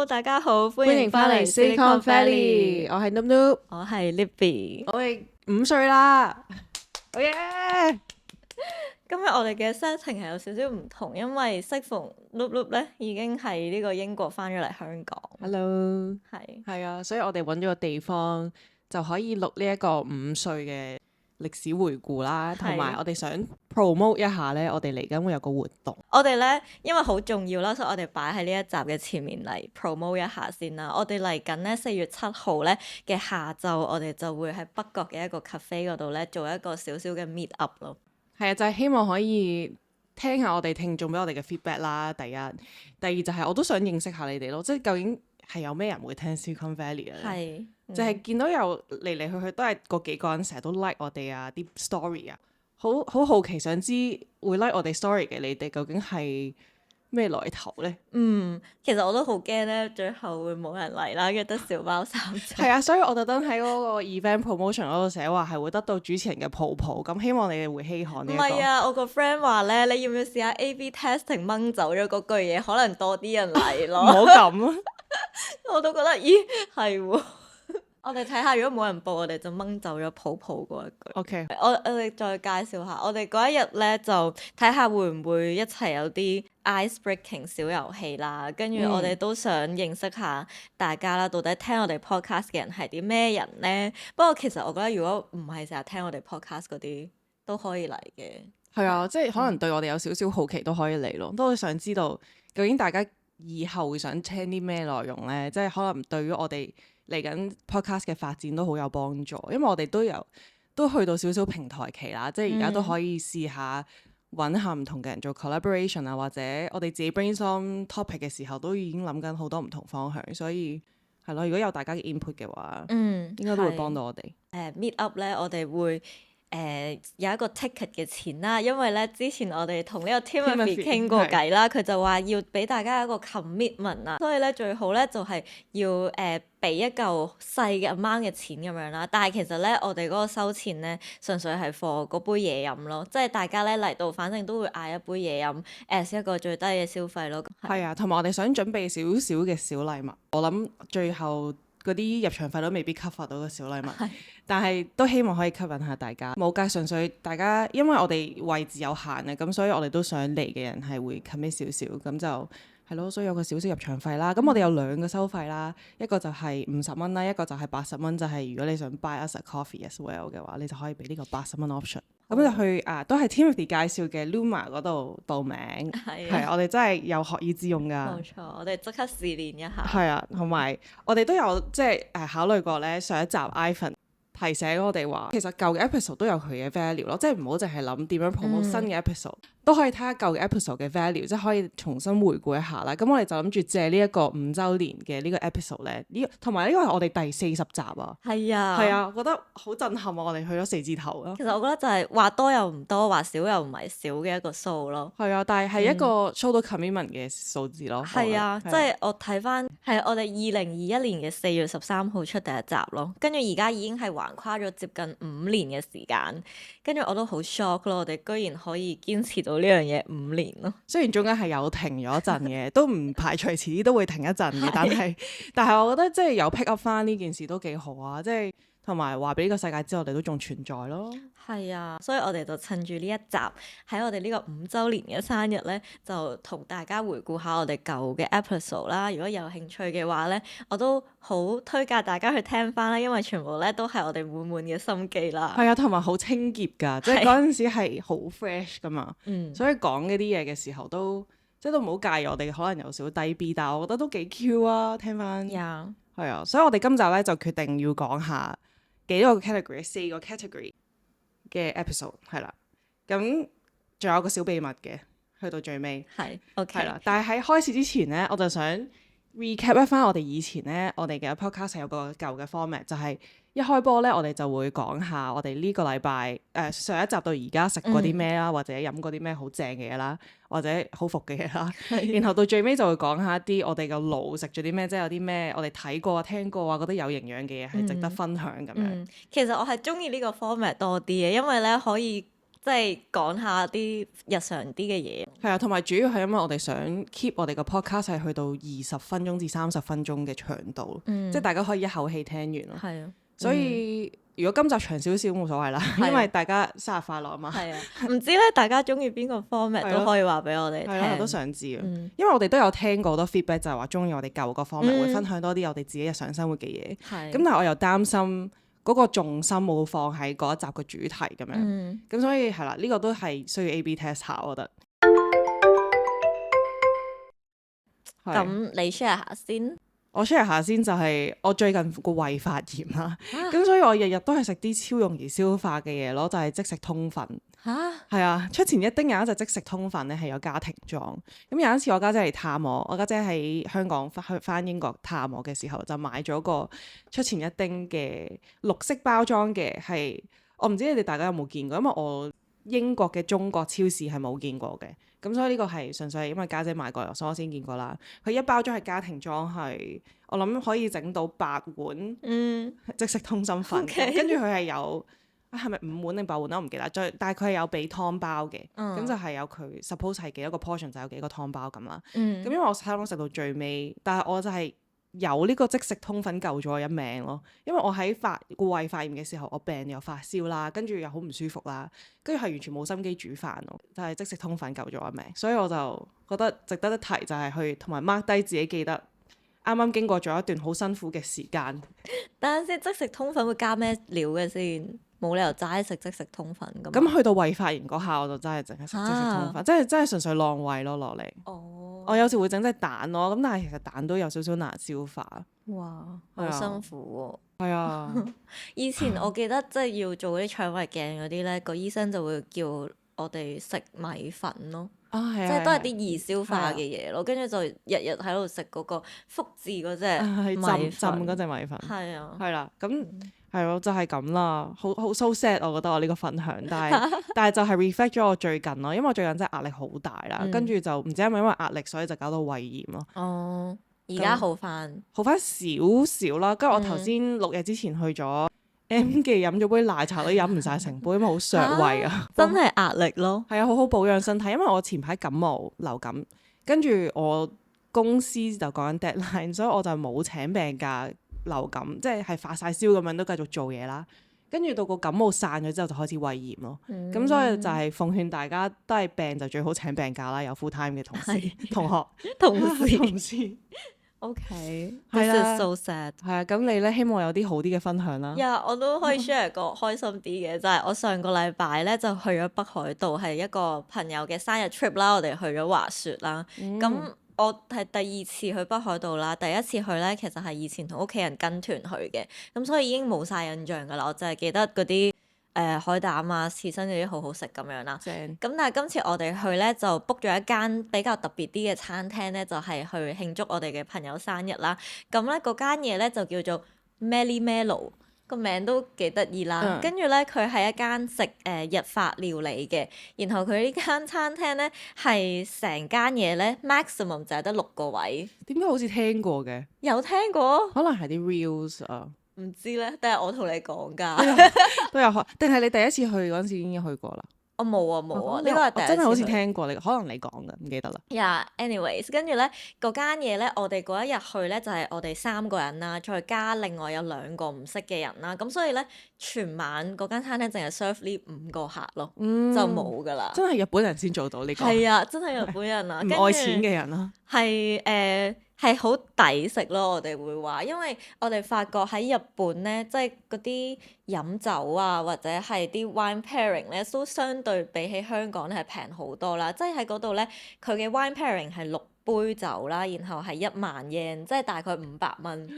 Hello，大家好，歡迎返嚟 Silicon Valley，我係 Noob Noob，我係 Libby。我哋5歲啦，好耶！今日我哋嘅 setting 係有少少唔同，因為適逢 Noob Noob 咧已經係呢個英國翻咗嚟香港。 Hello，係係啊，所以我哋揾咗個地方就可以錄呢一個5歲嘅歷史回顧啦，同埋我哋想 promote 一下呢，我哋嚟緊會有個活動。我哋咧因為好重要啦，所以我哋擺喺呢一集嘅前面嚟 promote 一下先啦。我哋嚟緊呢4月7號咧嘅下晝，我哋就會喺北角嘅一個 cafe 嗰度咧做一個少少嘅 meet up 咯。係啊，就係希望可以聽下我哋聽眾俾我哋嘅 feedback 啦。第一，第二就係我都想認識下你哋咯，即係究竟係有咩人會聽 Silicon Valley 啊？係，就係見到有嚟嚟去去都係嗰幾個人，成日都 like 我哋啊啲 story 啊，好好奇想知會 like 我哋 story 嘅你哋究竟係咩來頭呢？其實我都好驚咧，最後會冇人嚟啦，跟住得小包三隻。係啊，所以我特登喺嗰個 event promotion 嗰度寫話係會得到主持人嘅抱抱，咁希望你哋會稀罕呢一個。唔係啊，我個 friend 話咧，你要唔要試下 A/B testing 掹走咗嗰句嘢，可能多啲人嚟咯。唔好咁啊！我都覺得，咦，係喎。我哋睇下，如果冇人報，我哋就掹走咗抱抱嗰一句。OK，我哋再介紹下，我哋嗰一日咧就睇下會唔會一齊有啲 ice breaking 小遊戲啦，跟住我哋都想認識下大家啦，到底聽我哋 podcast 嘅人係啲咩人呢？不過其實我覺得如果唔係成日聽我哋 podcast 嗰啲都可以嚟嘅。係啊，即係可能對我哋有少少好奇都可以嚟咯，都想知道究竟大家以後會想聽啲咩內容呢？即係可能對於我哋嚟緊 podcast 嘅發展都好有幫助，因為我哋都去到少少平台期啦，即係而家都可以試下揾下唔同嘅人做 collaboration 啊，或者我哋自己 brainstorm topic 嘅時候都已經諗緊好多唔同方向，所以係咯，如果有大家嘅 input 嘅話，應該都會幫到我哋。meet up 咧，我哋會有一個 ticket 嘅錢啦，因為咧之前我哋同呢個 Timothy 傾過偈啦，佢就話要俾大家一個 commitment 啊，所以咧最好咧就係要俾一嚿細嘅 amount 嘅錢咁樣啦。但係其實咧我哋嗰個收錢咧純粹係 for 嗰杯嘢飲咯，即係大家咧嚟到反正都會嗌一杯嘢飲，as 一個最低嘅消費咯。係啊，同埋我哋想準備少少嘅小禮物，我諗最後嗰啲入場費都未必 cover 到個小禮物，但係都希望可以吸引下大家。冇計，純粹大家因為我哋位置有限啊，咁所以我哋都想嚟嘅人係會 commit 少少，咁就係咯，所以有個少少入場費啦。咁我哋有2個收費啦，一個就係50蚊啦，一個就係80蚊，就係如果你想 buy us a coffee as well 嘅話，你就可以俾呢個80蚊 option。咁就去都係 Timothy 介紹嘅 Luma 嗰度報名，係我哋真係有學以致用㗎。冇錯，我哋即刻試練一下。係啊，同埋我哋都有即係考慮過咧，上一集 Ivan 提醒我哋話，其實舊嘅 episode 都有佢嘅 value 咯，即係唔好淨係諗點樣 promote 新嘅 episode，都可以睇下舊嘅 episode 嘅 value，即係可以重新回顧一下啦。咁我哋就諗住借呢一個5週年嘅呢個 episode 咧，同埋呢個係我哋第40集啊。係啊，我覺得好震撼啊！我哋去咗4字頭啊。其實我覺得就係話多又唔多，話少又唔係少嘅一個數咯。係啊，但係一個 show 到 commitment 嘅數字咯。係啊，即係我睇翻係我哋2021年嘅4月13號出第一集咯，跟住而家已經係橫跨咗接近5年嘅時間，跟住我都好 shock 咯，我哋居然可以堅持到呢樣嘢5年咯。雖然中間係有停咗一陣嘅，都唔排除遲啲都會停一陣嘅，但係我覺得即係有 pick up 翻呢件事都幾好啊！即係同埋話俾呢個世界知我哋都仲存在咯。係啊，所以我哋就趁住呢一集喺我哋呢個5週年嘅生日咧，就同大家回顧下我哋舊嘅 episode 啦。如果有興趣嘅話咧，我都好推介大家去聽翻啦，因為全部咧都係我哋滿滿嘅心機啦。係啊，同埋好清潔㗎，即係嗰陣時係好 fresh 㗎嘛。所以講嗰啲嘢嘅時候都即係都唔好介意我哋可能有少少低 B，但係我覺得都幾 Q 啊，聽翻。係啊，所以我哋今集咧就決定要講下幾個 category， 4個 category嘅 episode 係啦，咁仲有個小秘密嘅，去到最尾係 OK 係啦。但係喺開始之前呢，我就想 recap 一翻我哋以前呢，我哋嘅 podcast 有個舊嘅 format，就係一開波呢，我哋就會講下我哋呢個禮拜上一集到而家食過啲咩啦，或者飲過啲咩好正嘅嘢啦，或者好服嘅嘢啦，然後到最尾就會講下一啲我哋個腦食咗啲咩，即係有啲咩我哋睇過啊、聽過啊，覺得有營養嘅嘢係值得分享咁樣。其實我係中意呢個 format 多啲嘅，因為咧可以即係講下啲日常啲嘅嘢。係啊，同埋主要係因為我哋想 keep 我哋個 podcast 係去到20分鐘至30分鐘嘅長度，即係大家可以一口氣聽完咯。係啊，所以如果今集長少少冇所謂啦，因為大家生日快樂啊嘛。係啊，唔知咧大家中意邊個 format 都可以話俾我哋聽。係咯，我都想知啊，因為我哋都有聽過好多 feedback，就係話中意我哋舊個 format，會分享多啲我哋自己日常生活嘅嘢。咁但係我又擔心嗰個重心冇放喺嗰一集嘅主題咁樣。咁所以係啦，呢個都係需要 A/B test 下，我覺得。咁你 share 下先。我 share 下先，就係我最近個胃發炎啦，咁所以我日日都係食啲超容易消化嘅嘢咯，就係即食通粉。係啊，出前一丁有一隻即食通粉咧，係有家庭裝。咁有一次我家姐嚟探我家姐喺香港翻英國探我嘅時候，就買咗個出前一丁嘅綠色包裝嘅，係我唔知你哋大家有冇見過，因為我英國嘅中國超市係冇見過嘅。咁所以呢個係純粹係因為家姐買過嚟，所以我先見過啦。佢一包裝係家庭裝，係我諗可以整到8碗即食通心粉。跟住佢係有係咪5碗定8碗我唔記得。但係佢係有俾湯包嘅，咁就係有佢 suppose 係幾多個 portion 就有幾個湯包咁啦。咁因為我差唔多食到最尾，但係我就係有呢個即食通粉救咗我一命咯。因為我喺個胃發炎嘅時候，我病又發燒啦，跟住又好唔舒服啦，跟住係完全冇心機煮飯咯，就係即食通粉救咗我一命。所以我就覺得值得一提，就係去同埋 mark 低自己，記得啱啱經過咗一段好辛苦嘅時間。等陣先，即食通粉會加咩料嘅先？冇理由齋食即食通粉㗎嘛。咁去到胃發炎嗰下，我就真係淨係食即食通粉，真係純粹浪胃咯落嚟。我有時會整隻蛋咯，咁但係其實蛋都有少少難消化。哇，好辛苦喎。係啊。以前我記得即係要做嗰啲腸胃鏡嗰啲咧，個醫生就會叫我哋食米粉咯。即係都係啲易消化嘅嘢咯，跟住就日日喺度食嗰個福字嗰隻浸嗰隻米粉。係啊。係啦，咁係咯，就係咁啦，好 so sad，我覺得我呢個分享，但係就係 reflect 咗我最近咯，因為我最近真係壓力好大啦，跟住就唔知係咪因為壓力所以就搞到胃炎咯。哦，而家好翻少少啦，跟住我頭先錄嘢之前去咗 M 記飲咗杯奶茶都飲唔晒成杯，因為好削胃啊。真係壓力咯。係啊，好好保養身體，因為我前排感冒流感，跟住我公司就講緊 deadline，所以我就冇請病假。流感即係發晒燒咁樣都繼續做嘢啦，跟住到個感冒散咗之後就開始胃炎咯。咁所以就係奉勸大家都係病就最好請病假啦，有 full time 嘅同事、同學、同事。OK，this is so sad。係啊，咁你咧希望有啲好啲嘅分享啦。我都可以 share 個開心啲嘅，就係我上個禮拜咧就去咗北海道，係一個朋友嘅生日 trip 啦，我哋去咗滑雪啦。咁我係第2次去北海道啦，第1次去咧其實係以前同屋企人跟團去嘅，咁所以已經冇晒印象㗎啦，我就係記得嗰啲海膽啊、刺身嗰啲好好食咁樣啦。咁但係今次我哋去咧就 book 咗一間比較特別啲嘅餐廳咧，就係去慶祝我哋嘅朋友生日啦。咁咧嗰間嘢咧就叫做 Melly Mellow。個名都幾得意啦，跟住咧佢係一間食日法料理嘅，然後佢呢間餐廳咧係成間嘢咧 maximum 就係得6個位。點解好似聽過嘅？有聽過？可能係啲 reels 啊。唔知咧，但係我同你講㗎。都有學，定係你第一次去嗰陣時已經去過啦？我冇啊，呢個係第一次。真係好似聽過你，可能你講嘅，唔記得啦。anyways， 跟住咧嗰間嘢咧，我哋嗰一日去咧就係我哋3個人啦，再加另外有2個唔識嘅人啦，咁所以咧全晚嗰間餐廳淨係 serve 呢5個客咯，就冇㗎啦。真係日本人先做到呢個。係啊，真係日本人啊，唔愛錢嘅人啦。係好抵食咯，我哋會話，因為我哋發覺喺日本咧，即係嗰啲飲酒啊，或者係啲 wine pairing 咧，都相對比起香港咧係平好多啦。即係喺嗰度咧，佢嘅 wine pairing 係6杯酒啦，然後係1萬 yen，即係大概500蚊，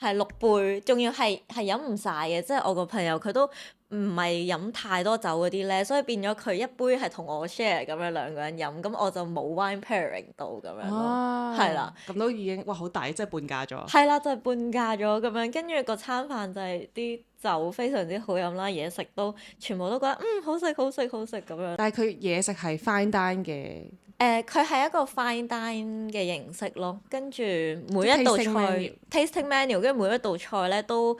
係6杯，仲要係飲唔晒嘅。即係我個朋友佢都唔係飲太多酒嗰啲咧，所以變咗佢一杯係同我 share 咁樣2個人飲，咁我就冇 wine pairing 到咁樣咯，係啦。咁都已經哇好抵，即係半價咗。係啦，就係半價咗咁樣，跟住個餐飯就係啲酒非常之好飲啦，嘢食都全部都覺得好食咁樣。但係佢嘢食係 fine dine 嘅。佢係一個 fine dine 嘅形式咯，跟住每一道菜 tasting menu，跟住每一道菜咧都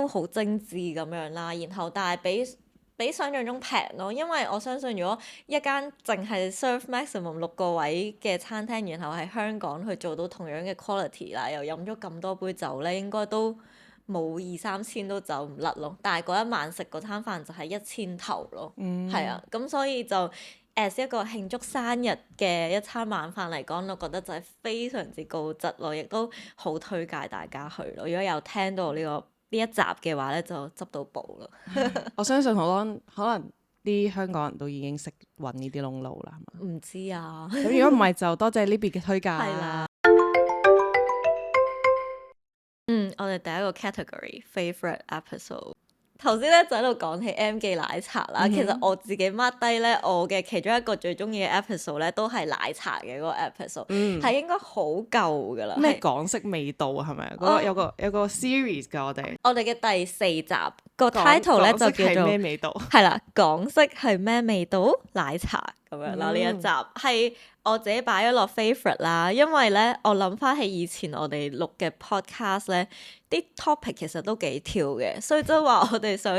好精緻咁樣啦，然後但係比比想象中平咯，因為我相信如果一間淨係 serve maximum 6個位嘅餐廳，然後喺香港去做到同樣嘅 quality 啦，又飲咗咁多杯酒咧，應該都冇2、3千都走唔甩咯。但係嗰一晚食嗰餐飯就係1000頭咯，係啊，咁所以就as 一個慶祝生日嘅一餐晚飯嚟講，我覺得就係非常之高質咯，亦都好推介大家去咯。如果有聽到呢一集嘅話咧，就執到寶啦。我相信好多可能啲香港人都已經識揾呢啲窿路啦，係嘛？唔知啊。咁如果唔係就多謝呢邊嘅推介。係啦。我哋第一個 category favorite episode。頭先咧就喺度講起 M 記奶茶啦，其實我自己 mark 低咧，我嘅其中一個最中意嘅 episode 咧，都係奶茶嘅嗰個 episode，係應該好舊噶啦。咩港式味道啊？係咪？嗰個有個 series 㗎，我哋嘅第4集個 title 咧就叫做咩味道？係啦，港式係咩味道？奶茶咁樣啦。呢一集係我自己擺咗落 favorite 啦，因為咧我諗翻起以前我哋錄嘅 podcast 咧，啲 topic 其實都幾跳嘅，所以即係話我哋想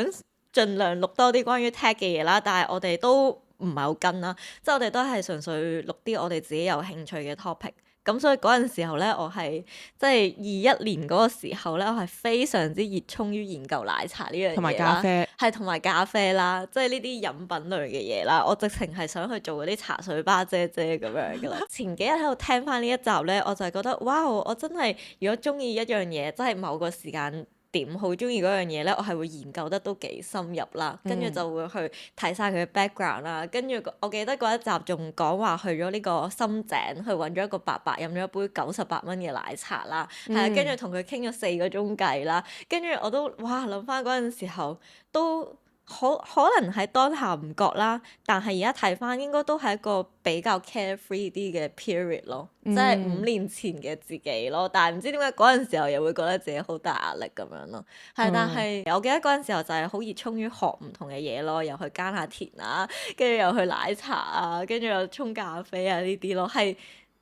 盡量錄多啲關於 tech 嘅嘢啦，但係我哋都唔係好跟啦，即係我哋都係純粹錄啲我哋自己有興趣嘅 topic。咁所以嗰陣時候咧，我係即係21年嗰個時候咧，我係非常之熱衷於研究奶茶呢樣嘢啦，同埋咖啡，係同埋咖啡啦，即係呢啲飲品類嘅嘢啦。我直情係想去做嗰啲茶水吧姐姐咁樣噶啦。前幾日喺度聽翻呢一集咧，我就係覺得哇！我真係如果中意一樣嘢，即係某個時間點好中意嗰樣嘢咧，我係會研究得都幾深入啦，跟住就會去睇晒佢嘅 background 啦，跟住我記得嗰一集仲講話去咗呢個深井去揾咗一個伯伯飲咗一杯98蚊嘅奶茶啦，係啊，跟住同佢傾咗4個鐘計啦，跟住我都哇諗翻嗰陣時候都可能喺當下唔覺啦，但係而家睇翻應該都係一個比較 carefree 啲嘅 period 咯，即係5年前嘅自己咯。但係唔知點解嗰陣時候又會覺得自己好大壓力咁樣咯。係，但係我記得嗰陣時候就係好熱衷於學唔同嘅嘢咯，又去耕下田啊，跟住又去奶茶啊，跟住又沖咖啡啊呢啲咯，係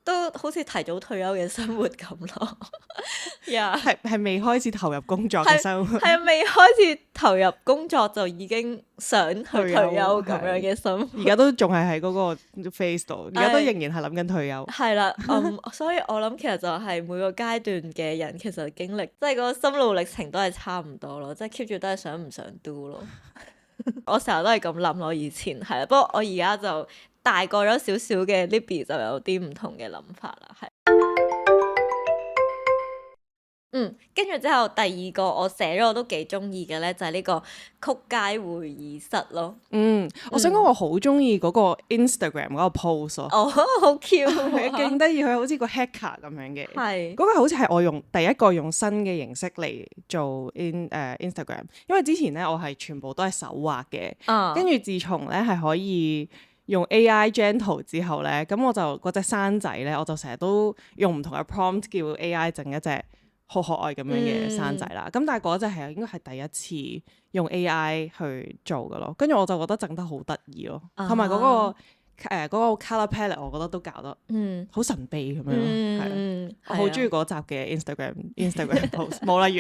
都好似提早退休嘅生活咁咯。係未開始投入工作嘅生活，係未開始投入工作就已經想去退休咁樣嘅生活。而家都仲係喺嗰個 phase 度，而家都仍然係諗緊退休。係啦，所以我諗其實就係每個階段嘅人其實經歷，即係個心路歷程都係差唔多咯，即係 keep 住都係想唔想 do 咯。我成日都係咁諗咯，以前係啦，不過我而家就大個咗少少嘅 Libby 就有啲唔同嘅諗法啦，係。跟住之後第二個我寫咗我都幾中意嘅咧，就係呢個曲街會議室咯。我想講我好中意嗰個 Instagram 嗰個 post 咯。哦，好 Q，勁得意，佢好似個 hacker 咁樣嘅。係。嗰個好似係我第一個用新嘅形式嚟做Instagram，因為之前咧我係全部都係手畫嘅，跟住自從咧係可以用 AI gen 圖之後咧，咁我就嗰隻生仔咧，我就成日都用唔同嘅 prompt 叫 AI 整一隻好可愛咁樣嘅生仔啦，咁但係嗰隻係應該係第一次用 AI 去做嘅咯，跟住我就覺得整得好得意咯，同埋嗰個 colour palette 我覺得都搞得好神秘咁樣咯，係我好中意嗰集嘅 Instagram post， 冇啦完，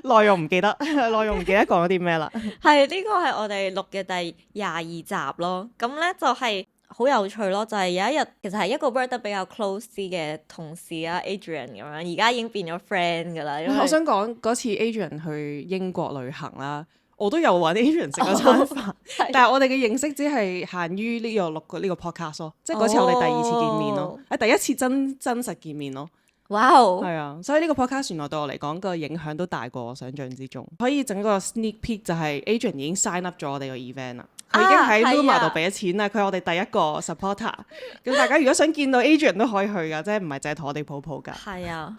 內容唔記得講咗啲咩啦。係呢個係我哋錄嘅第22集咯，咁咧就係好有趣咯，就係有一日其實係一個 work 得比較 close 啲嘅同事啊 Adrian 咁樣，而家已經變咗 friend 噶啦。我想講嗰次 Adrian 去英國旅行啦，我都有揾 Adrian 食嗰餐飯，但係我哋嘅認識只係限於呢個錄呢個 podcast 咯，即係嗰次我哋第2次見面咯，第一次真實見面咯。哇！係啊，所以呢個 podcast 原來對我嚟講個影響都大過我想象之中。可以整個 sneak peek 就係 Adrian 已經 sign up 咗我哋個 event 啦，佢已經喺 Luma 度俾咗錢啦，佢係我哋第一個 supporter。咁大家如果想見到 Adrian 都可以去噶，即係唔係淨係同我哋抱抱噶。係啊，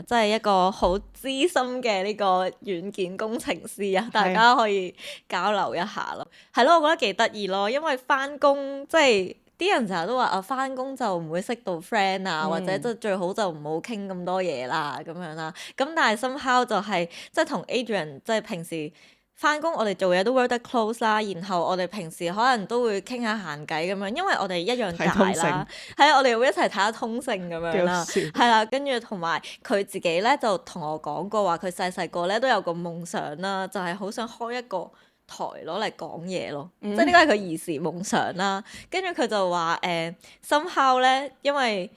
即係一個好資深嘅呢個軟件工程師啊，大家可以交流一下咯。係咯，我覺得幾得意咯，因為翻工即係。啲人成日都話啊，翻工就唔會識到 friend 啊，或者即最好就唔好傾咁多嘢啦，咁樣啦。咁但係 somehow 就係即係同 Adrian 即係平時翻工，我哋做嘢都 work 得 close 啦。然後我哋平時可能都會傾下閒偈咁樣，因為我哋一樣大啦。係啊，我哋會一齊睇下通勝咁樣啦。係啦，跟住同埋佢自己咧就同我講過話，佢細細個咧都有個夢想啦，就係好想開一個台攞嚟講嘢咯，即係呢個係佢兒時夢想啦。跟住佢就話somehow 咧，因為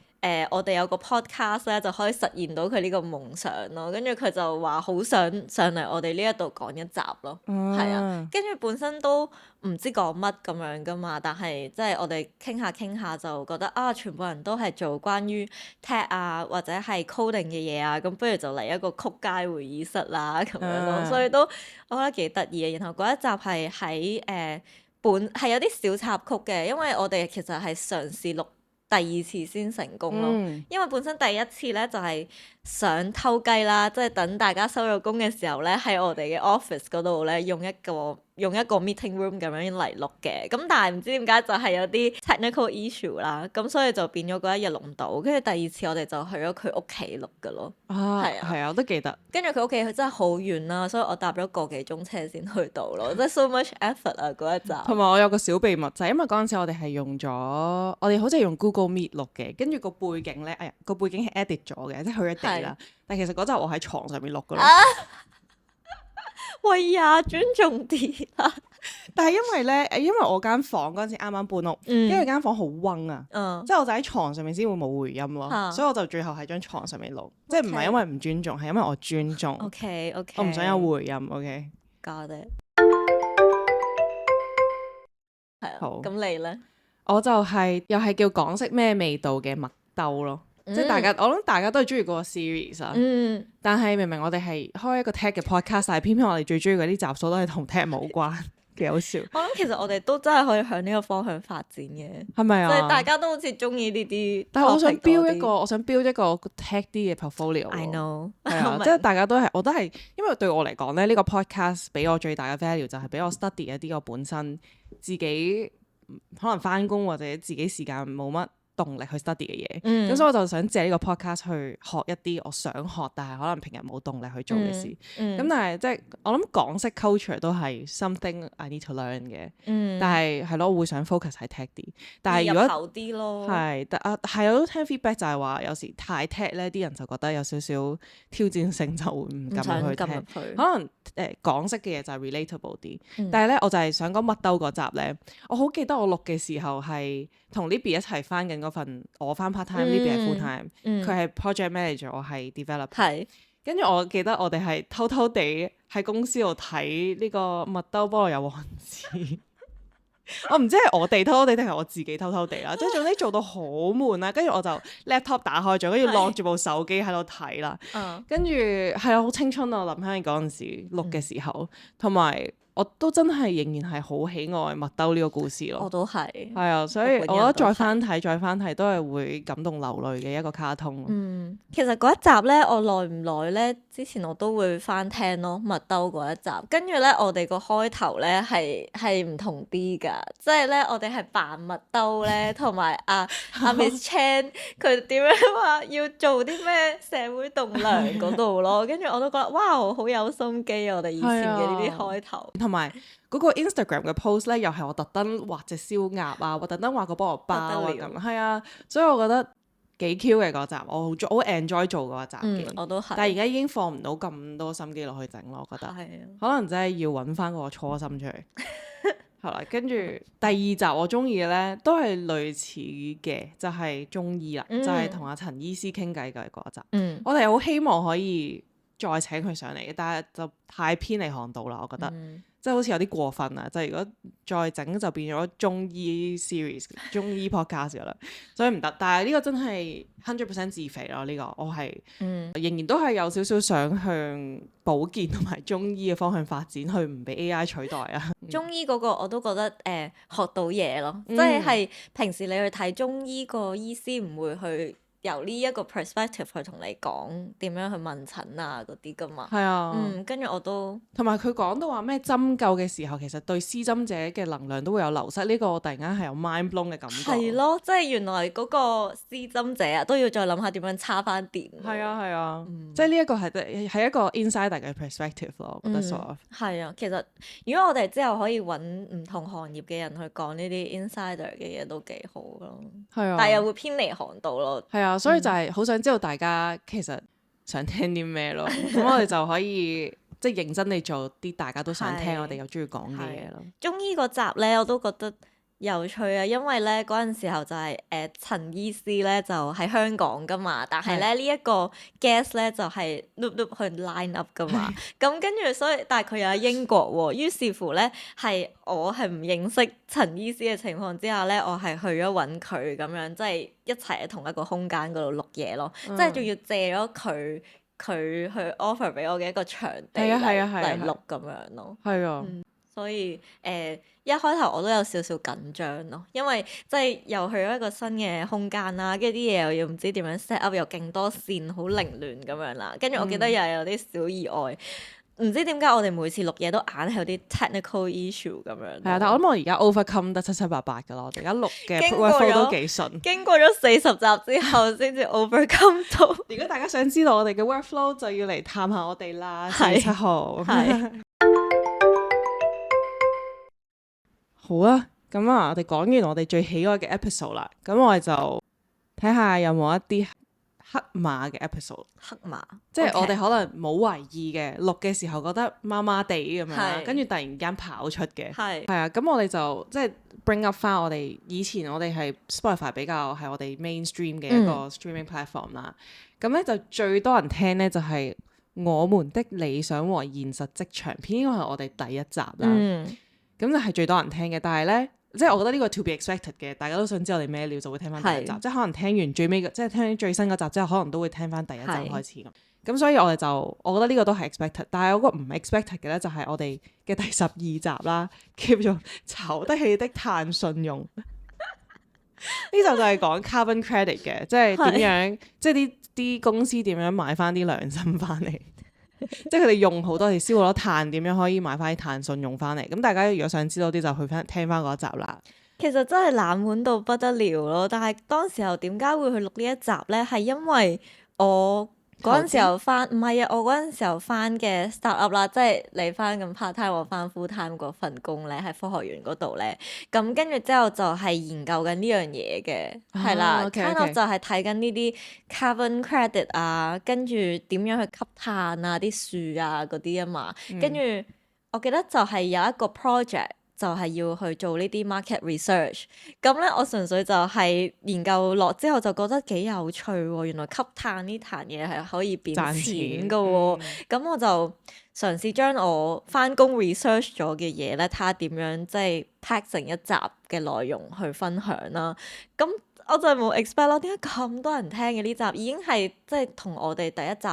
我哋有個 podcast 咧，就可以實現到佢呢個夢想咯。跟住佢就話好想上嚟我哋呢一度講一集咯，係啊。跟住本身都唔知講乜咁樣噶嘛，但係即係我哋傾下就覺得啊，全部人都係做關於 tech 啊或者係 coding 嘅嘢啊，咁不如就嚟一個曲街會議室啦咁樣咯。所以都我覺得幾得意嘅。然後嗰一集係喺本係有啲小插曲嘅，因為我哋其實係嘗試錄第二次先成功咯，因為本身第一次咧就係想偷雞啦，即係等大家收咗工嘅時候咧，喺我哋嘅 office 嗰度咧用一個 meeting room 咁樣嚟錄嘅，咁但係唔知點解就係有啲 technical issue 啦，咁所以就變咗嗰一日錄唔到，跟住第二次我哋就去咗佢屋企錄㗎咯。係啊，我都記得。跟住佢屋企佢真係好遠啦，所以我搭咗個幾鐘車先去到咯，即係 so much effort 啊嗰一集。同埋我有個小秘密就係因為嗰陣時我哋係用咗，我哋好似係用 Google Meet 錄嘅，跟住個背景咧，個背景係 edit 咗嘅，即係去咗地啦。但其實嗰集我喺床上面錄㗎咯。喂呀，尊重啲啦！但係因為我間房嗰陣時啱啱搬屋，因為間房好嗡啊，即係我就喺床上面先會冇回音咯，所以我就最後喺張床上面錄，即係唔係因為唔尊重，係因為我尊重。OK，我唔想有回音。OK， got it。係啊，好。咁你咧？我就又係叫港式咩味道嘅麥兜咯。即係我諗大家都係中意嗰個 series 啊，但係明明我哋係開一個 tech 嘅 podcast， 但係偏偏我哋最中意嗰啲集數都係同 tech 冇關，幾好笑。我諗其實我哋都真係可以向呢個方向發展嘅，係咪啊？即係大家都好似中意呢啲，但係我想 build 一個 tech 啲嘅 portfolio。I know，係啊，即係大家我都係，因為對我嚟講咧，呢個 podcast 俾我最大嘅 value 就係俾我 study 一啲我本身自己可能返工或者自己時間冇乜動力去 study 嘅嘢，咁所以我就想借呢個 podcast 去學一啲我想學但係可能平日冇動力去做嘅事。咁但係即係我諗港式 culture 都係 something I need to learn 嘅，但係咯，我會想 focus 喺 tech 啲。但係如果入口啲咯，係我都聽 feedback 就係話有時太 tech 咧，啲人就覺得有少少挑戰性，就會唔敢入去聽。可能港式嘅嘢就係 relatable 啲，但係咧我就係想講麥兜嗰集咧，我好記得我錄嘅時候係同 Libby 一齊翻緊嗰份，我翻 part time，Libby 係 full time，佢係 project manager，我係 developer。跟住我記得我哋係偷偷地喺公司度睇呢個麥兜菠蘿油王子。我唔知係我哋偷偷地定係我自己偷偷地啦，即係總之做到好悶啦。跟住我就 laptop 打開咗，跟住攞住部手機喺度睇啦。跟住係啊，好青春啊！我諗翻起嗰陣時錄嘅時候，同埋我都真係仍然係好喜愛麥兜呢個故事咯。我都係。係啊，所以我覺得再翻睇都係會感動流淚嘅一個卡通。其實嗰一集咧，我耐唔耐咧？之前我都會翻聽咯，麥兜嗰一集。跟住咧，我哋個開頭咧係唔同啲㗎，即係咧我哋係扮麥兜咧，同埋阿 Miss Chan 佢點樣話要做啲咩社會棟梁嗰度咯。跟住我都覺得哇，好有心機啊！我哋以前嘅呢啲開頭。同埋嗰個 Instagram 嘅 post 咧，又係我特登畫隻燒鴨啊，我特登畫個菠蘿包啊咁，係啊，所以我覺得幾 Q 嘅嗰集，我好 enjoy 做嗰集嘅。我都係。但係而家已經放唔到咁多心機落去整咯，我覺得。可能真係要揾翻個初心出嚟。係啦，跟住第二集我中意嘅咧，都係類似嘅，就係中醫啦，就係同阿陳醫師傾偈嘅嗰集。我哋好希望可以再請佢上嚟嘅，但係就太偏離航道啦，我覺得。即係好似有啲過分啊！就係如果再整就變咗中醫 series、中醫 podcast 㗎啦，所以唔得。但係呢個真係 100% 自肥咯，呢個我係仍然都係有少少想向保健同埋中醫嘅方向發展，去唔俾 AI 取代啊。中醫嗰個我都覺得學到嘢咯，即係平時你去睇中醫個醫師唔會去由呢一個 perspective 去同你講點樣去問診啊嗰啲噶嘛。係啊，跟住我都同埋佢講到話咩針灸嘅時候，其實對施針者嘅能量都會有流失。呢個我突然間係有 mind blown 嘅感覺。係咯，即係原來嗰個施針者啊都要再諗下點樣叉翻電。係啊，即係呢一個係一個 insider 嘅 perspective 咯，我覺得 sort of。係啊，其實如果我哋之後可以揾唔同行業嘅人去講呢啲 insider 嘅嘢都幾好咯。係啊，但係又會偏離航道咯。係啊。所以就係好想知道大家其實想聽啲咩咯，咁我哋就可以即係認真地做啲大家都想聽係我哋又中意講嘅嘢咯。中醫嗰集咧，我都覺得有趣啊，因為咧嗰陣時候就係陳醫師咧就喺香港噶嘛，但係咧呢一個 guest 咧就係 loop 去 line up 噶嘛，咁跟住所以但係佢又喺英國喎，於是乎咧係我係唔認識陳醫師嘅情況之下咧，我係去咗揾佢咁樣，即係一齊喺同一個空間嗰度錄嘢咯，即係仲要借咗佢去 offer 俾我嘅一個場地嚟錄咁樣咯。係啊，所以一開頭我都有少少緊張咯，因為即係又去咗一個新嘅空間啦，跟住啲嘢又要唔知點樣 set up，又勁多線，好凌亂咁樣啦。跟住我記得又有啲小意外，唔知點解我哋每次錄嘢都硬係有啲 technical issue 咁樣。係啊，但我諗我而家 overcome 得七七八八㗎啦，我哋而家錄嘅經過咗 workflow 都幾順。經過咗40集之後先至 overcome 到。如果大家想知道我哋嘅 workflow，就要嚟探下我哋啦。4月7號。係好啊，咁啊，我哋講完我哋最喜愛嘅 episode 啦，咁我哋就睇下有冇一啲黑馬嘅 episode。黑馬，即係我哋可能冇為意嘅，錄嘅時候覺得麻麻地咁樣啦，係跟住突然間跑出嘅。係係啊，咁我哋就即係 bring up 翻我哋以前我哋係 Spotify 比較係我哋 mainstream 嘅一個 streaming platform 啦。咁咧就最多人聽咧就係我們的理想和現實職場篇，呢個係我哋第一集啦。咁就係最多人聽嘅，但係咧，即係我覺得呢個 to be expected 嘅，大家都想知我哋咩料就會聽翻第一集，即係可能聽完最尾即係聽最新嗰集之後，可能都會聽翻第一集開始咁。所以我哋就我覺得呢個都係 expected，但係有個唔 expected 嘅咧就係我哋嘅第12集啦，叫做炒得起的碳信用。呢集就係講 carbon credit 嘅，即係點樣，即係啲公司點樣買翻啲良心翻嚟。即係佢哋用好多，哋燒好多碳，點樣可以買翻啲碳信用翻嚟？咁大家如果想知道啲，就去翻聽翻嗰一集啦。其實真係冷門到不得了咯，但係當時候點解會去錄呢一集呢？係因為我嗰陣時候翻，唔係啊，我嗰陣時候翻嘅 startup 啦，即係你翻咁 part time，我翻 full time 嗰份工咧，喺科學園嗰度咧。咁跟住之後就係研究緊呢樣嘢嘅，係啦，kind of 就係睇緊呢啲 carbon credit 啊，跟住點樣去吸碳啊，啲樹啊嗰啲啊嘛。跟住我記得就係有一個 project。就係要去做呢啲 market research，咁咧我純粹就係研究落之後就覺得幾有趣喎，原來吸碳呢壇嘢係可以變錢㗎喎，咁我就嘗試將我返工 research 咗嘅嘢咧，睇下點樣即係 pack 成一集嘅內容去分享啦。咁我就冇 expect 咯，點解咁多人聽嘅呢集已經係即係同我哋第一集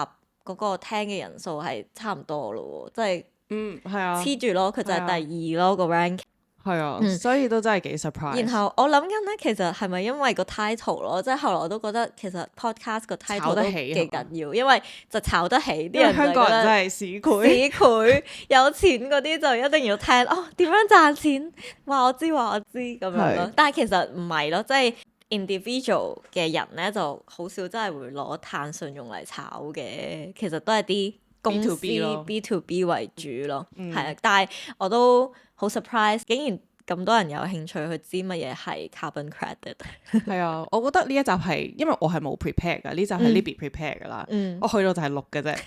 嗰個聽嘅人數係差唔多咯喎，即係。係啊，黐住咯，佢就係第2咯個 rank。係啊，所以都真係幾 surprise。然後我諗緊咧，其實係咪因為個 title 咯？即係後來我都覺得其實 podcast 個 title 都幾緊要，因為就炒得起啲人。香港人真係市儈。市儈有錢嗰啲就一定要聽哦，點樣賺錢？話我知咁樣咯。但係其實唔係咯，即係 individual 嘅人咧就好少真係會攞碳信用嚟炒嘅，其實都係啲公司 B to B 為主咯，係啊，但係我都好 surprise，竟然咁多人有興趣去知乜嘢係 carbon credit。係啊，我覺得呢一集係因為我係冇 prepare 㗎，呢集係 Libby prepare 㗎啦，我去到就係錄嘅啫，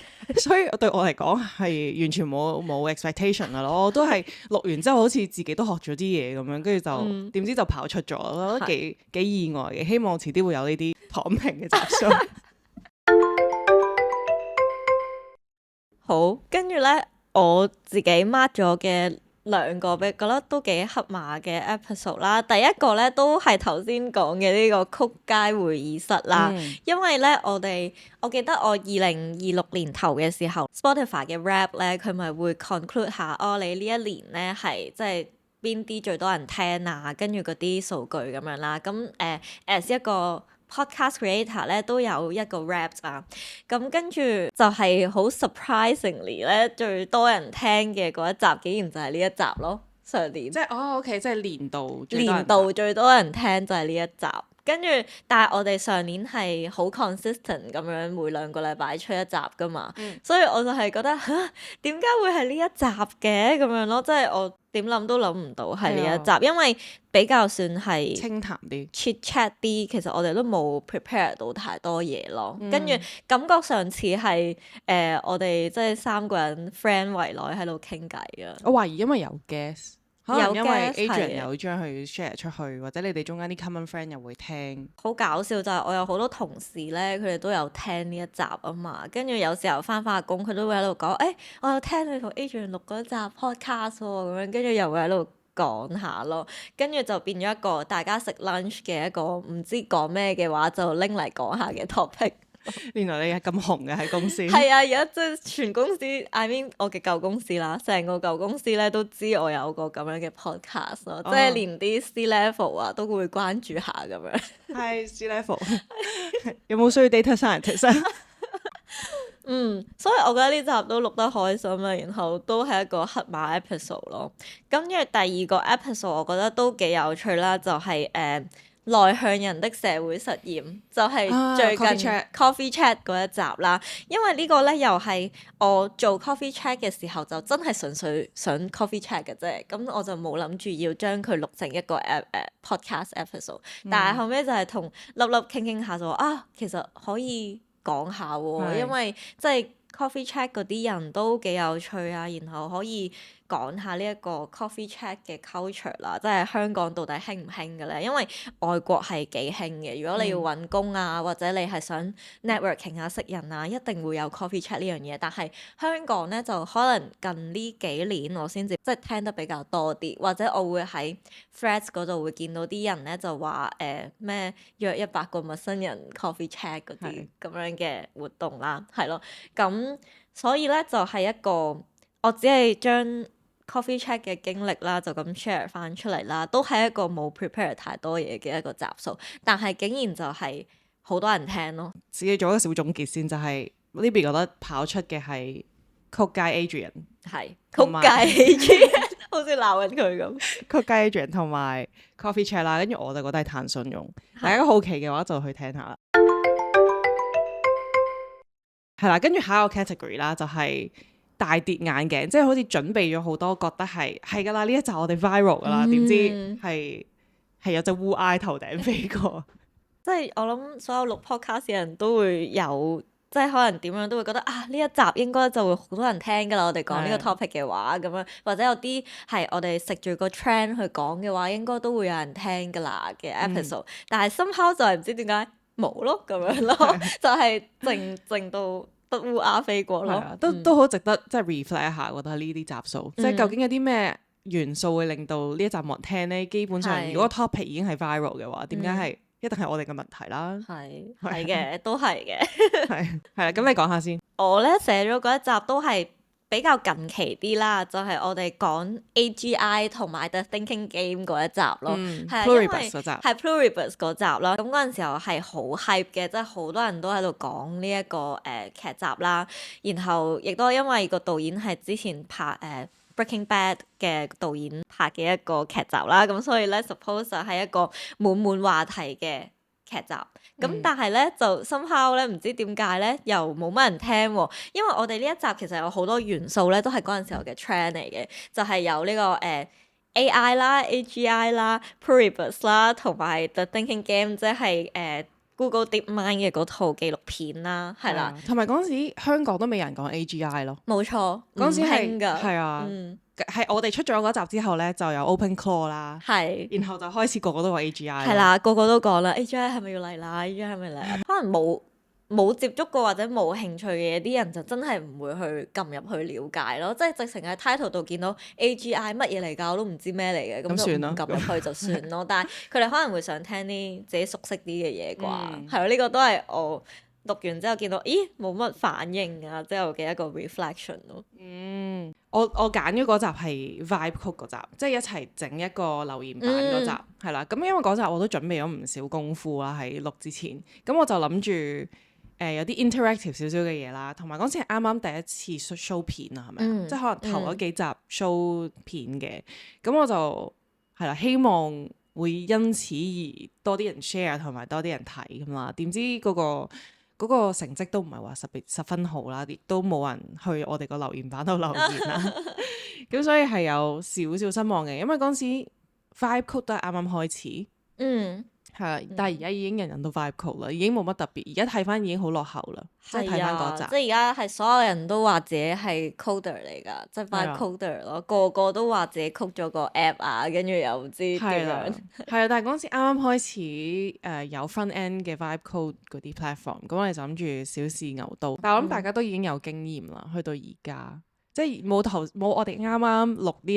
所以對我嚟講係完全冇 expectation 㗎咯，我都係錄完之後好似自己都學咗啲嘢咁樣，跟住就點知就跑出咗，我覺得幾意外嘅，希望遲啲會有呢啲躺平嘅集數。好，跟住咧，我自己 mark 咗嘅2個覺得都幾黑馬嘅 episode 啦。第一個咧都係頭先講嘅呢個曲街會議室啦，因為咧我記得我2026年頭嘅時候 Spotify 嘅 rap 咧，佢咪會 conclude 下你呢一年咧係即係邊啲最多人聽啊，跟住嗰啲數據咁樣啦。咁as 一個podcast creator 咧都有一個 rap 啊，咁跟住就係好 surprisingly 咧最多人聽嘅嗰一集，竟然就係呢一集咯。上年即係OK，即係年度最多人聽就係呢一集。跟住，但係我哋上年係好 consistent 咁樣每2個禮拜出一集噶嘛，所以我就係覺得點解會係呢一集嘅咁樣咯？即係我點諗都諗唔到係呢一集，因為比較算係清談啲 chit chat 啲，其實我哋都冇 prepare 到太多嘢咯。跟住感覺上似係我哋即係3個人 friend 圍內喺度傾偈啊。我懷疑因為有 guest， 可能因為 guest， Adrian 有將佢 share 出去，或者你哋中間啲 common friend 又會聽。好搞笑就係我有好多同事咧，佢哋都有聽呢一集啊嘛。跟住有時候翻下工，佢都會喺度講，我有聽你同 Adrian 錄嗰集 podcast 喎，咁樣跟住又會喺度講下咯。跟住就變咗一個大家食 lunch 嘅一個唔知講咩嘅話，就拎嚟講下嘅 topic。原來你係咁紅嘅喺公司。係啊，而家即係全公司 I mean 我嘅舊公司啦，成個舊公司咧都知我有個咁樣嘅 podcast 咯，即係連啲 C level 啊都會關注下咁樣。係 C level。有冇需要 data scientist 啊？所以我覺得呢集都錄得開心啦，然後都係一個黑馬 episode 咯。咁跟住第二個 episode 我覺得都幾有趣啦，就係內向人的社會實驗，就係最近 coffee chat 嗰一集啦。因為呢個咧又係我做 coffee chat 嘅時候就真係純粹想 coffee chat 嘅啫，咁我就冇諗住要將佢錄成一個podcast episode。但係後尾就係同粒粒傾傾下就話其實可以講下喎，因為即係 coffee chat 嗰啲人都幾有趣啊，然後可以講下呢一個 coffee chat 嘅 culture 啦，即係香港到底興唔興嘅咧？因為外國係幾興嘅，如果你要揾工啊，或者你係想 networking 啊識人啊，一定會有 coffee chat 呢樣嘢。但係香港咧就可能近呢幾年我先至即係聽得比較多啲，或者我會喺 Threads 嗰度會見到啲人咧就話咩約100個陌生人 coffee chat 嗰啲咁樣嘅活動啦，係咯，咁所以咧就係一個我只係將 coffee chat 嘅經歷啦，就咁 share 翻出嚟啦，都係一個冇 prepare 太多嘢嘅一個集數，但係竟然就係好多人聽咯。自己做一個小總結先，就係呢邊覺得跑出嘅係曲街 Adrian， 係曲街 Adrian， 好似鬧緊佢咁。曲街 Adrian 同埋 coffee chat 啦，跟住我就覺得係譚信勇。大家好奇嘅話就去聽下啦。係啦，跟住下一個 category 啦，就係大跌眼鏡，即係好似準備咗好多，覺得係㗎啦，呢一集我哋 viral 㗎啦，點知係有隻烏鴉頭頂飛過。即係我諗所有錄 podcast 嘅人都會有，即係可能點樣都會覺得呢一集應該就會好多人聽㗎啦。我哋講呢個 topic 嘅話咁樣，或者有啲係我哋食住個 trend 去講嘅話，應該都會有人聽㗎啦嘅 episode。但係 somehow 就係唔知點解冇咯咁樣咯，就係靜到得烏鴉飛過咯。都好值得即係 reflect 一下，覺得呢啲集數，即係究竟有啲咩元素會令到呢一集冇人聽呢？基本上如果 topic 已經係 viral 嘅話，點解係一定係我哋嘅問題啦？係嘅，都係嘅。係啦，咁你講下先。我咧寫咗嗰一集都係比較近期啲啦，就係我哋講 AGI 同埋 The Thinking Game 嗰一集咯，係因為係 Pluribus 嗰集啦。咁嗰陣時候係好 hype 嘅，即係好多人都喺度講呢一個劇集啦。然後亦都因為個導演係之前拍Breaking Bad 嘅導演拍嘅一個劇集啦，咁所以咧 suppose 係一個滿話題嘅劇集。咁但係咧就 somehow 咧唔知點解咧又冇乜人聽喎，因為我哋呢一集其實有好多元素咧都係嗰陣時候嘅 trend 嚟嘅，就係有呢個AI 啦、AGI 啦、Pluribus 啦，同埋 The Thinking Game， 即係Google DeepMind 嘅嗰套紀錄片啦，係啦。同埋嗰陣時香港都未有人講 AGI 咯。冇錯，嗰陣時興㗎。係啊，係我哋出咗嗰集之後咧，就有 OpenClaw 啦，然後就開始個個都話 AGI。係啦，個個都講啦，AGI 係咪要嚟啦？AGI 係咪嚟啦？可能冇接觸過或者冇興趣嘅嘢，啲人就真係唔會去撳入去了解咯。即係直情喺 title 度見到 AGI 乜嘢嚟㗎，我都唔知咩嚟嘅，咁就唔撳入去就算咯。但係佢哋可能會想聽啲自己熟悉啲嘅嘢啩，係咯，呢個都係我錄完之後見到，咦冇乜反應啊之後嘅一個 reflection 咯。我揀咗嗰集係 Vibe 曲嗰集，即係一齊整一個留言板嗰集，係啦。咁因為嗰集我都準備咗唔少功夫啦，喺錄之前，咁我就諗住有啲 interactive 少少嘅嘢啦，同埋嗰次係啱啱第一次 show 片啊，係咪？即係可能頭嗰幾集 show 片嘅，咁我就係啦，希望會因此而多啲人 share 同埋多啲人睇咁啦。點知嗰個嗰個成績都唔係話十分好啦，亦都冇人去我哋個留言板度留言啦。咁所以係有少少失望嘅，因為嗰陣時 Vibe Code 都係啱啱開始。係啊，但係而家已經人人都 Vibe Code 啦，已經冇乜特別。而家睇翻已經好落後啦，即係睇翻嗰集。即係而家係所有人都話自己係 coder 嚟㗎，即係 Vibe Coder 咯，個個都話自己 code 咗個 app 啊，跟住又唔知點樣。係啊，但係嗰陣時啱啱開始有 front end 嘅 Vibe Code 嗰啲 platform，咁我哋就諗住小試牛刀。但係我諗大家都已經有經驗啦，去到而家，即係冇我哋啱啱錄呢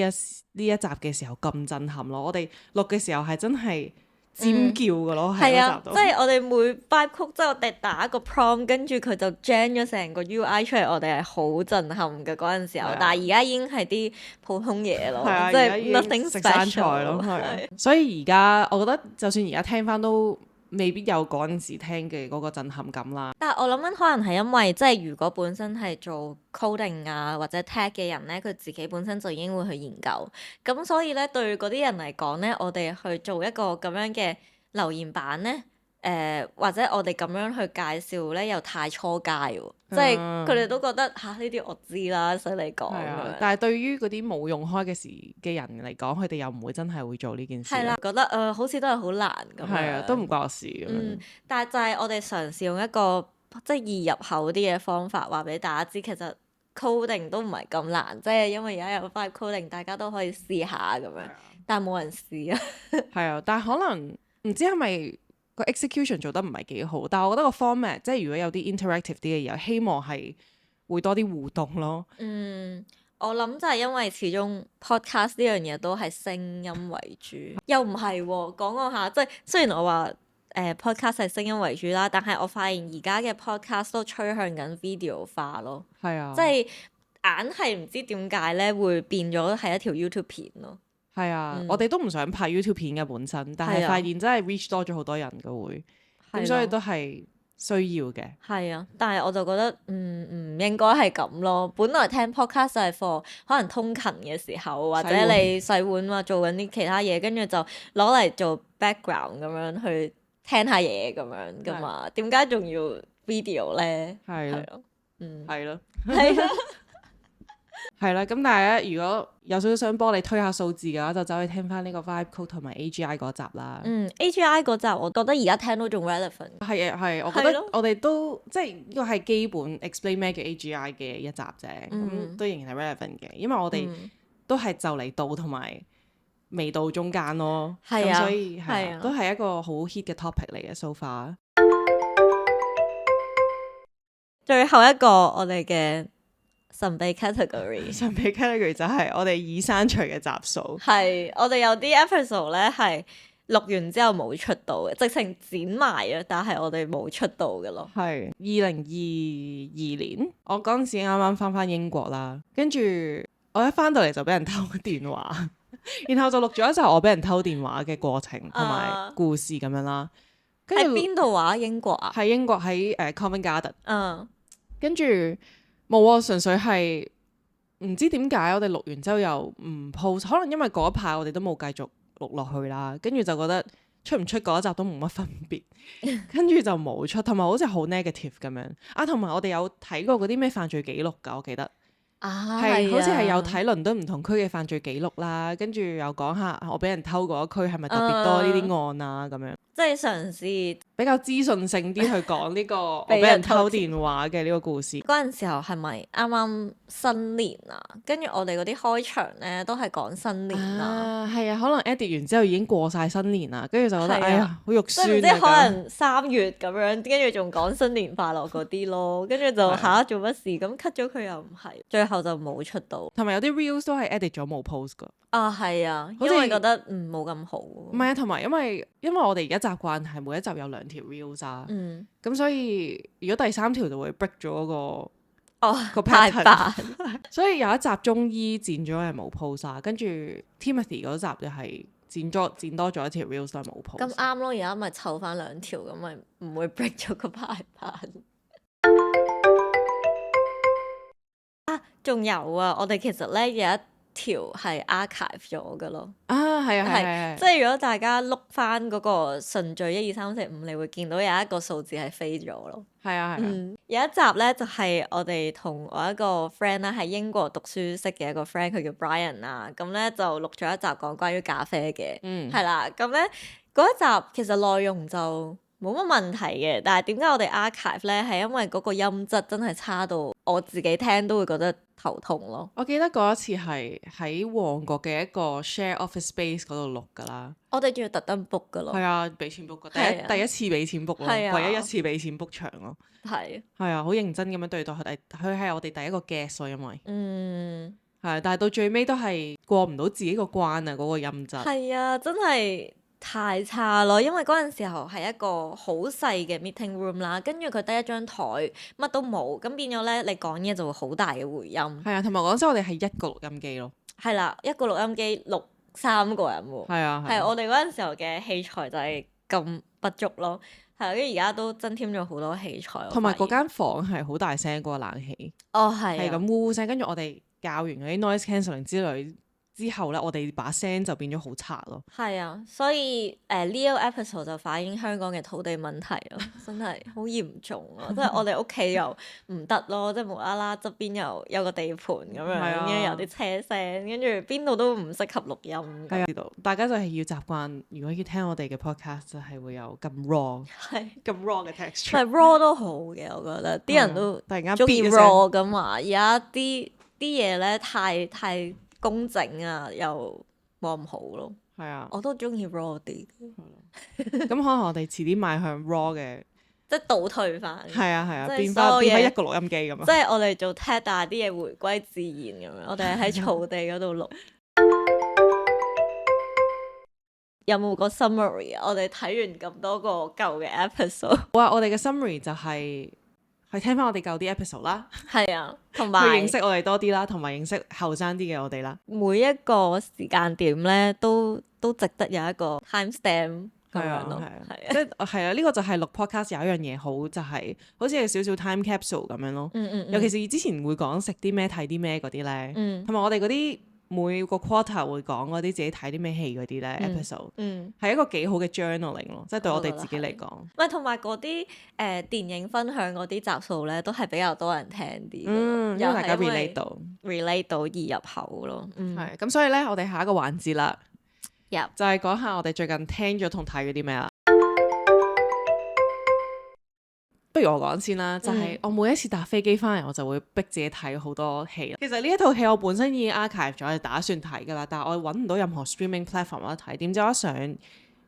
一集嘅時候咁震撼咯。我哋錄嘅時候係真係尖叫㗎咯，喺嗰集度。即係我哋每 Vibe Code，即係我哋打一個 prompt，跟住佢就 gen 咗成個 UI 出嚟，我哋係好震撼嘅嗰陣時候。但係而家已經係啲普通嘢咯，即係 nothing special 食生菜咯。所以而家我覺得，就算而家聽翻都未必有嗰陣時聽嘅嗰個震撼感啦。但係我諗緊可能係因為即係如果本身係做 coding 啊或者 tech 嘅人咧，佢自己本身就已經會去研究，咁所以咧對嗰啲人嚟講咧，我哋去做一個咁樣嘅留言板咧，或者我哋咁樣去介紹咧，又太初階喎，即係佢哋都覺得嚇呢啲我知啦，使你講。但係對於嗰啲冇用開嘅人嚟講，佢哋又唔會真係會做呢件事。係啦，覺得好似都係好難咁樣。係啊，都唔關我事咁樣。但係就係我哋嘗試用一個即係易入口啲嘅方法，話俾大家知，其實 coding 都唔係咁難，即係因為而家有 Vibe Coding，大家都可以試下咁樣，但係冇人試啊。係啊，但係可能唔知係咪個 execution 做得唔係幾好，但係我覺得個 format 即係如果有啲 interactive 啲嘅嘢，希望係會多啲互動咯。我諗就係因為始終 podcast 呢樣嘢都係聲音為主，又唔係喎。講下，即係雖然我話podcast 係聲音為主啦，但係我發現而家嘅 podcast 都趨向緊 video 化咯。係啊，即係硬係唔知點解咧會變咗係一條 YouTube 片咯。係啊，我哋都唔想拍 YouTube 片嘅本身，但係發現真係 reach 多咗好多人嘅會，咁所以都係需要嘅。係啊，但係我就覺得唔應該係咁咯。本來聽 podcast 就係 for 可能通勤嘅時候，或者你洗碗啊，做緊啲其他嘢，跟住就攞嚟做 background 咁樣去聽下嘢咁樣噶嘛。點解仲要 video 咧？係咯，係咯，係咯。係啦，咁但係咧，如果有少少想幫你推下數字嘅話，就走去聽翻呢個 Vibe Code 同埋 AGI 嗰集啦。AGI 嗰集我覺得而家聽都仲 relevant。係啊，係，我覺得我哋都即係呢個係基本 explain 咩叫 AGI 嘅一集啫，咁都仍然係 relevant 嘅，因為我哋都係就嚟到同埋未到中間咯，咁所以都係一個好 hit 嘅 topic 嚟嘅 so far。最後一個我哋嘅神秘 category 就係我哋已刪除嘅集數。係，我哋有啲 episode 咧係錄完之後冇出到嘅，直情剪埋啊，但係我哋冇出到嘅咯。係2022年，我嗰陣時啱啱翻英國啦，跟住我一翻到嚟就俾人偷電話，然後就錄咗一集我俾人偷電話嘅過程同埋故事咁樣啦。喺邊度話？英國啊？喺英國喺Covent Garden。跟住冇啊，純粹係唔知點解我哋錄完之後又唔 post，可能因為嗰一排我哋都冇繼續錄落去啦，跟住就覺得出唔出嗰一集都冇乜分別，跟住就冇出，同埋好似好 negative 咁樣啊，同埋我哋有睇過嗰啲咩犯罪記錄㗎，我記得係好似係有睇倫敦唔同區嘅犯罪記錄啦，跟住又講下我俾人偷嗰一區係咪特別多呢啲案啊咁樣。即係嘗試比較資訊性啲去講呢個我俾人偷電話嘅呢個故事。嗰陣時候係咪啱啱新年啊？跟住我哋嗰啲開場咧都係講新年啊。係啊，可能 edit 完之後已經過晒新年啦，跟住就覺得哎呀好肉酸啊。即係可能3月咁樣，跟住仲講新年快樂嗰啲咯，跟住就下做乜事咁 cut 咗佢又唔係，最後就冇出到。同埋有啲 reels 都係 edit 咗冇 post 噶。係啊，因為覺得冇咁好。唔係啊，同埋因為我哋而家習慣係每一集有2條 reels 啊，咁所以如果第3條就會 break 咗嗰個 pattern，所以有一集中醫剪咗係冇 post 啊，跟住 Timothy 嗰集就係剪多咗一條 reels 都係冇 post。咁啱咯，而家咪湊翻2條，咁咪唔會 break 咗個 pattern。仲有啊，我哋其實咧有一條係 archive 咗嘅咯。啊，係啊，係係即係如果大家碌翻嗰個順序1 2 3 4 5，你會見到有一個數字係飛咗咯。係啊，係啊。有一集咧就係我哋同我一個 friend 啦，喺英國讀書識嘅一個 friend，佢叫 Brian 啊。咁咧就錄咗一集講關於咖啡嘅，係啦。咁咧嗰一集其實內容就冇乜問題嘅，但係點解我哋 archive 咧係因為嗰個音質真係差到我自己聽都會覺得頭痛咯。我記得嗰一次係喺旺角嘅一個 share office space 嗰度錄㗎啦。我哋仲要特登 book 㗎咯。係啊，俾錢 book 㗎，第一次俾錢 book 咯，唯一一次俾錢 book 場咯。係啊，好認真咁樣對待佢哋，佢係我哋第一個 guest 喎，因為係，但係到最尾都係過唔到自己個關啊，嗰個音質。係啊，真係太差咯，因為嗰陣時候係一個好細嘅 meeting room 啦，跟住佢得一張台，乜都冇，咁變咗咧你講嘢就會好大嘅回音。係啊，同埋嗰陣時我哋係一個錄音機咯。係啦，一個錄音機錄3個人喎。係啊，係我哋嗰陣時候嘅器材就係咁不足咯。係啊，跟住而家都增添咗好多器材。同埋嗰間房係好大聲，嗰個冷氣。哦，係。係咁嗚嗚聲，跟住我哋教完嗰啲 noise cancelling 之類之後咧，我哋把聲就變咗好差咯。係啊，所以呢一個 episode 就反映香港嘅土地問題咯，真係好嚴重咯。即係我哋屋企又唔得咯，即係無啦啦側邊又有個地盤咁樣，跟住有啲車聲，跟住邊度都唔適合錄音。係啊，大家就係要習慣，如果要聽我哋嘅 podcast 就係會有咁 raw，咁 raw 嘅 texture。但係 raw 都好嘅，我覺得啲人都突然間中意 raw 噶嘛。而家啲嘢咧太工整啊，又冇咁好咯。係啊，我都中意 raw 啲。咁可能我哋遲啲邁向 raw 嘅，即係倒退翻。係啊，變翻一個錄音機咁樣。即係我哋做 TED，但係啲嘢回歸自然咁樣。我哋係喺草地嗰度錄。有冇個 summary 啊？我哋睇完咁多個舊嘅 episode。哇！我哋嘅 summary 就係聽翻我哋舊啲 episode 啦。係啊，同埋去認識我哋多啲啦，同埋認識後生啲嘅我哋啦。每一個時間點咧，都值得有一個 time stamp 咁樣咯。係啊，即係係啊，呢個就係錄 podcast 有一樣嘢好，就係好似係少少 time capsule 咁樣咯。尤其是之前會講食啲咩睇啲咩嗰啲咧，同埋我哋嗰啲每個 quarter 會講嗰啲自己睇啲咩戲嗰啲咧 episode，係一個幾好嘅 journaling 咯，即係對我哋自己嚟講。唔係，同埋嗰啲電影分享嗰啲集數咧，都係比較多人聽啲，因為大家 relate 到易入口咯。係咁，所以咧，我哋下一個環節啦，就係講下我哋最近聽咗同睇咗啲咩啦。不如我講先啦，就係我每一次搭飛機翻嚟，我就會逼自己睇好多戲。其實呢一套戲我本身已經 archive 咗，係打算睇噶啦，但係我揾唔到任何 streaming platform 有得睇。點知我一上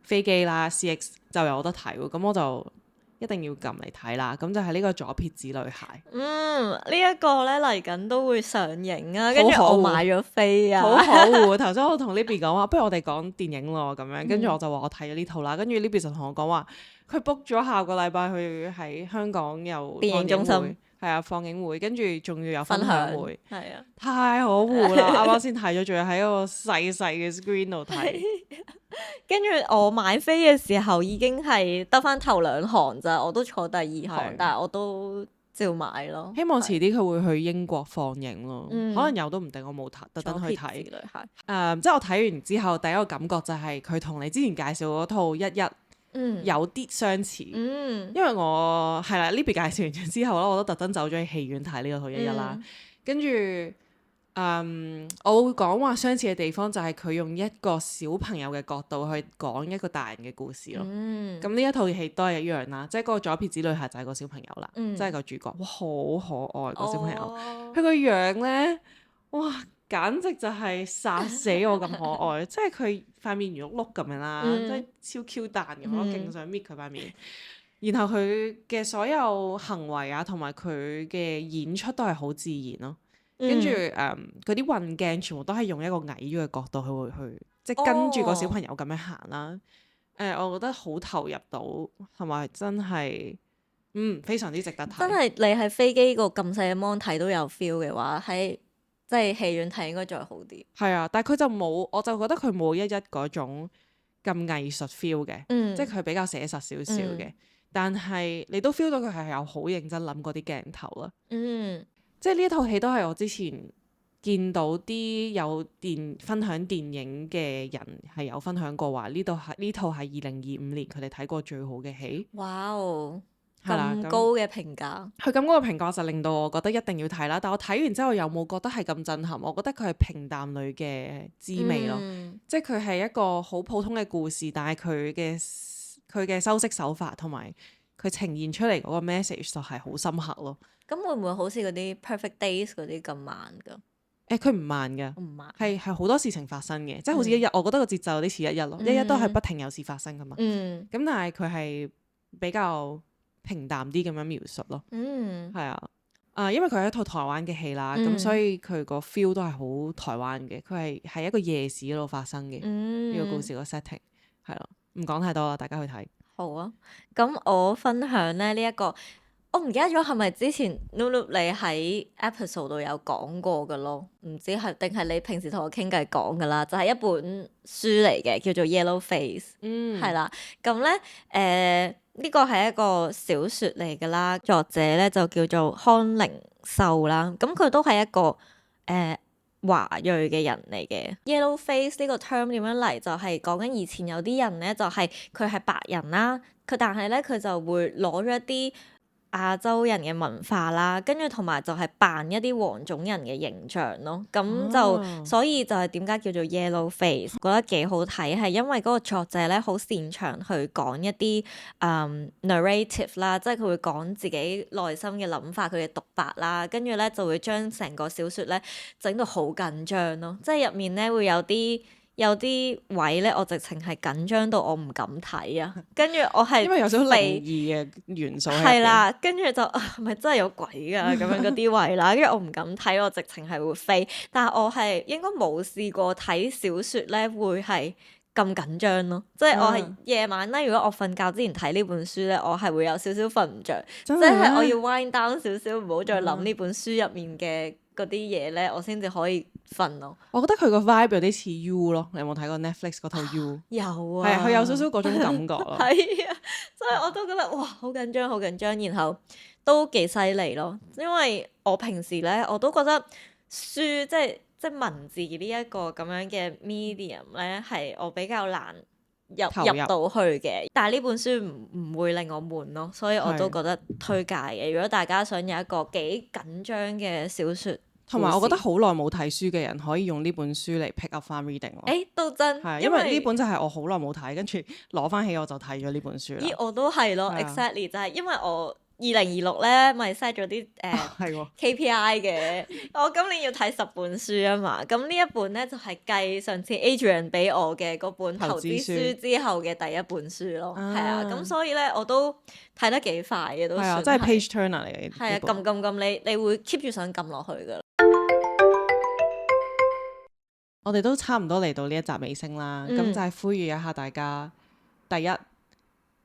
飛機啦 CX 就有得睇喎，咁我就一定要撳嚟睇啦。咁就係呢個左撇子女孩。呢一個咧嚟緊都會上映啊，跟住我買咗飛啊。好可惡！頭先我同 Libby 講話，不如我哋講電影咯咁樣，跟住我就話我睇咗呢套啦，跟住 Libby 就同我講話，佢 book 咗下個禮拜去喺香港有電影中心，係啊，放映會，跟住仲要有分享會，係啊，太可惡啦！啱啱先睇咗，仲要喺一個細細嘅 screen 度睇。跟住我買飛嘅時候已經係得翻頭2行咋，我都坐第2行，但係我都照買咯。希望遲啲佢會去英國放映咯，可能有都唔定，我冇特登去睇。即係我睇完之後，第一個感覺就係佢同你之前介紹嗰套11有啲相似，因為我係啦 Libby 介紹完之後咧，我都特登走咗去戲院睇呢個套11啦。跟住我會講話相似嘅地方就係佢用一個小朋友嘅角度去講一個大人嘅故事咯。咁呢一套戲都係一樣啦，即係嗰個左撇子女孩就係個小朋友啦，即係個主角，哇，好可愛個小朋友，佢個樣咧，哇，簡直就係殺死我咁可愛，即係佢塊面圓碌碌咁樣啦，即係超 Q 彈咁，我勁想搣佢塊面。然後佢嘅所有行為啊，同埋佢嘅演出都係好自然咯。跟住嗰啲運鏡全部都係用一個矮咗嘅角度去即係跟住個小朋友咁樣行啦。我覺得好投入到，同埋真係非常之值得睇。真係你喺飛機個咁細嘅 mon 睇都有 feel 嘅話，喺即係戲院睇應該再好啲。係啊，但係佢就冇，我就覺得佢冇11嗰種咁藝術 feel 嘅，即係佢比較寫實少少嘅。但係你都 feel 到佢係有好認真諗嗰啲鏡頭啦。即係呢一套戲都係我之前見到啲有分享電影嘅人係有分享過話呢套係2025年佢哋睇過最好嘅戲。哇哦！係啦，咁高嘅評價，佢咁嗰個評價就令到我覺得一定要睇啦。但我睇完之後又冇覺得係咁震撼，我覺得佢係平淡裏嘅滋味咯。即係佢係一個好普通嘅故事，但係佢嘅修飾手法同埋佢呈現出嚟嗰個 message 就係好深刻咯。咁會唔會好似嗰啲 Perfect Days 嗰啲咁慢㗎？佢唔慢㗎，唔慢，係好多事情發生嘅，即係好似一日，我覺得個節奏有啲似一日咯，一日都係不停有事發生㗎嘛。咁但係佢係比較平淡啲咁樣描述咯。係啊，因為佢係一套台灣嘅戲啦，咁所以佢個 feel 都係好台灣嘅。佢係喺一個夜市嗰度發生嘅呢個故事個 setting， 係咯，唔講太多啦，大家去睇。好啊，咁我分享咧呢一個，我唔記得咗係咪之前 Lulu 你喺 episode 度有講過嘅咯，唔知係定係你平時同我傾偈講㗎啦，就係一本書嚟嘅，叫做 Yellow Face，係啦，咁咧呢個係一個小説嚟㗎啦，作者咧就叫做康寧秀啦，咁佢都係一個華裔嘅人嚟嘅。Yellow face 呢個 term 點樣嚟？就係講緊以前有啲人咧，就係佢係白人啦，但係咧佢就會攞咗一啲亞洲人嘅文化啦，跟住同埋就係扮一啲黃種人嘅形象咯，咁就所以就係點解叫做 Yellow face，覺得幾好睇，係因為嗰個作者咧好擅長去講一啲narrative 啦，即係佢會講自己內心嘅諗法，佢嘅獨白啦，跟住咧就會將成個小説咧整到好緊張咯，即係入面咧會有啲位咧，我直情係緊張到我唔敢睇啊！跟住我係因為有少少靈異嘅元素喺入邊。係啦，跟住就係咪真係有鬼㗎咁樣嗰啲位啦？跟住我唔敢睇，我直情係會飛。但係我係應該冇試過睇小説咧，會係咁緊張咯。即係我係夜晚咧，如果我瞓覺之前睇呢本書咧，我係會有少少瞓唔着。即係我要 wind down 少少，唔好再諗呢本書入面嘅嗰啲嘢咧，我先至可以瞓咯。我覺得佢個 vibe 有啲似 You 咯，你有冇睇過 Netflix 嗰套 You？ 有啊，係佢有少少嗰種感覺咯。係啊，所以我都覺得哇，好緊張，好緊張，然後都幾犀利咯。因為我平時咧，我都覺得書即係文字呢一個咁樣嘅 medium 咧，係我比較難入到去嘅。但係呢本書唔會令我悶咯，所以我都覺得推介嘅。如果大家想有一個幾緊張嘅小説，同埋我覺得好耐冇睇書嘅人可以用呢本書嚟 pick up 翻 reading 咯。都真係因為呢本就係我好耐冇睇，跟住攞翻起我就睇咗呢本書啦。咦，我都係咯，exactly 就係因為我2026咧咪 set 咗啲KPI 嘅，我今年要睇10本書啊嘛，咁呢一本咧就係繼上次 Adrian 俾我嘅嗰本投資書之後嘅第一本書咯，係啊，咁所以咧我都睇得幾快嘅都算係。真係 page turner 嚟嘅。係啊，撳你會 keep 住想撳落去㗎。我哋都差唔多嚟到呢一集尾聲啦，咁就係呼籲一下大家，第一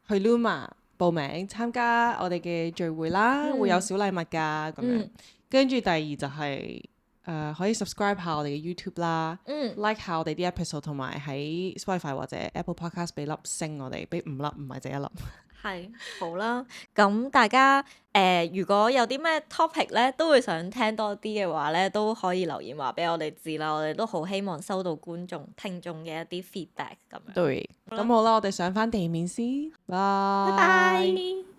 去 Luma 報名參加我哋嘅聚會啦，會有小禮物㗎咁樣。跟住第二就係可以 subscribe 下我哋嘅 YouTube 啦，like 下我哋啲 episode， 同埋喺 Spotify 或者 Apple Podcast 俾粒星我哋，俾5粒，唔係淨1粒。係好啦，咁大家如果有啲咩 topic 咧，都會想聽多啲嘅話咧，都可以留言話俾我哋知啦。我哋都好希望收到觀眾、聽眾嘅一啲 feedback 咁樣。對，咁好啦，我哋上翻地面先，拜拜拜。